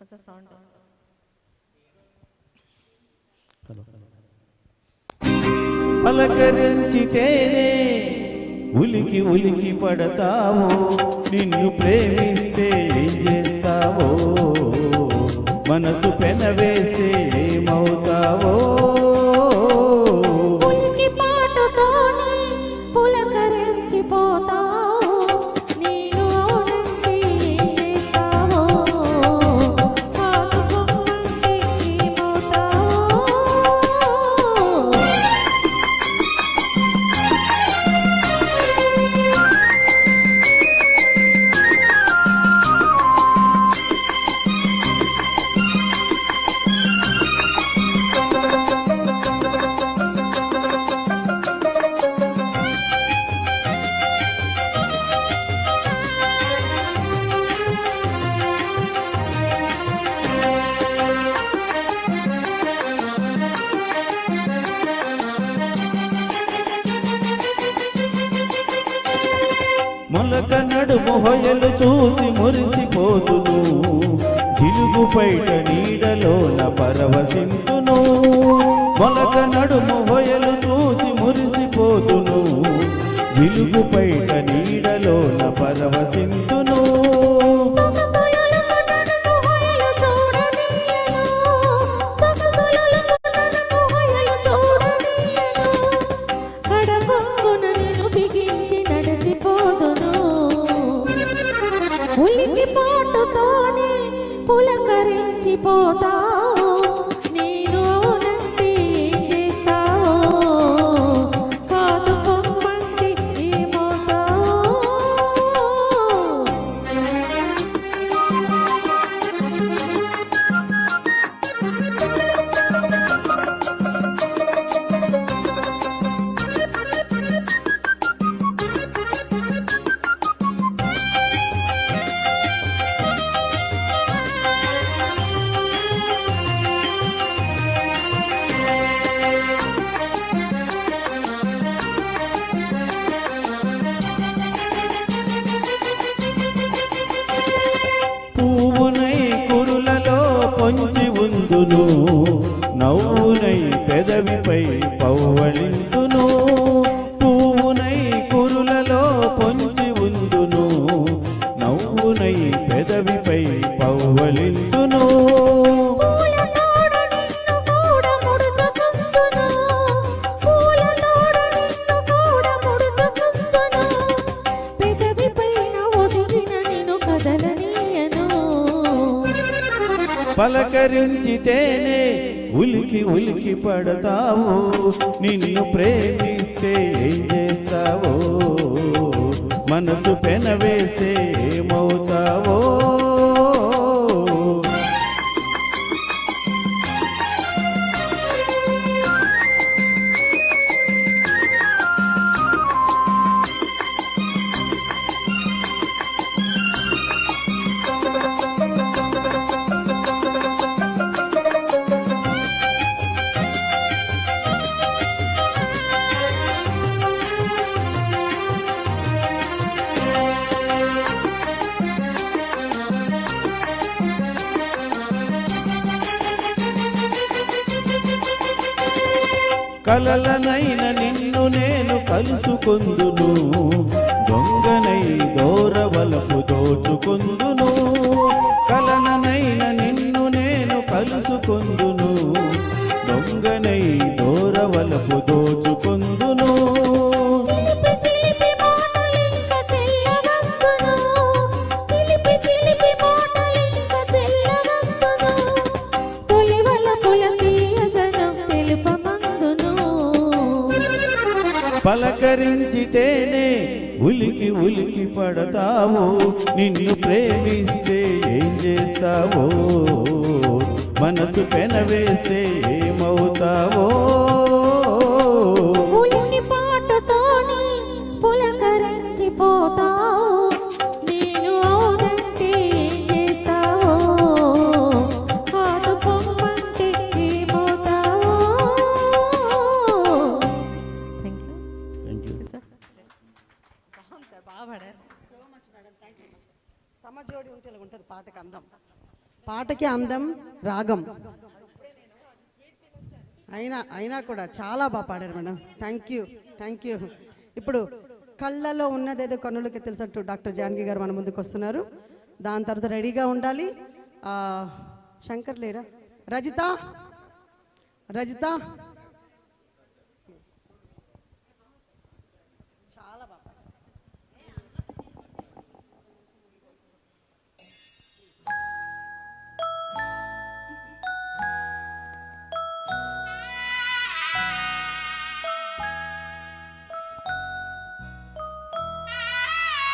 కొంచెం సౌండ్. పలకరించితేనే ఉలికి ఉలికి పడతావో, నిన్ను ప్రేమిస్తే ఏం చేస్తావో, మనసు పెనవేస్తే ఏమవుతావో. ఉలికి పాటుతోనే పులకరించిపోతావు, నేను అవునంటే ఏం చేస్తావో, కాదు పొమ్మంటే ఏమవుతావో. మొలక నడుము హొయలు చూసి మురిసిపోతును, జిలుగు పైట నీడలోన పరవశింతును. మొలక నడుము హొయలు చూసి మురిసిపోతును, జిలుగు పైట నీడలోన పరవశింతును. ఉలికి పాటుతోనే పులకరించిపోతావు, నేను అవునంటే ఏం చేస్తావో, కాదు పొమ్మంటే ఏమవుతావో. పువ్వునై కురులలో పొంచి ఉందును, నవ్వునై పెదవిపై పౌవళింతును. పువ్వునై కురులలో పొంచి ఉందును, నవ్వునై పెదవిపై పౌవళింతును. పలకరించితేనే ఉలికి ఉలికి పడతావు, నిన్ను ప్రేమిస్తే ఏం చేస్తావో, మనసు పెనవేస్తే ఏమవుతావో. కలలనైన నిన్ను నేను కలుసుకొందును, దొంగనై దోరవలపు దోచుకొందును. కలలనైన నిన్ను నేను కలుసుకొందును, దొంగనై దోరవలపు దోచుకొందును. పలకరించితేనే ఉలికి ఉలికి పడతావు, నిన్ను ప్రేమిస్తే ఏం చేస్తావో, మనసు పెనవేస్తే ఏమవుతావో. ఉలికి పాటుతోనే పులకరించిపోతావు, నేను అవునంటే ఏం చేస్తావో, కాదు పొమ్మంటే ఏమవుతావో. సమజోడి ఉంటే ఉంటుంది పాటకు అందం. పాటకి అందం రాగం అయినా కూడా చాలా బాగా పాడారు మేడం. Thank you. ఇప్పుడు కళ్ళలో ఉన్నదేదో కన్నులకి తెలుసట్టు డాక్టర్ జానకి గారు మన ముందుకు వస్తున్నారు. దాని తర్వాత రెడీగా ఉండాలి. శంకర్ లేరా? రజిత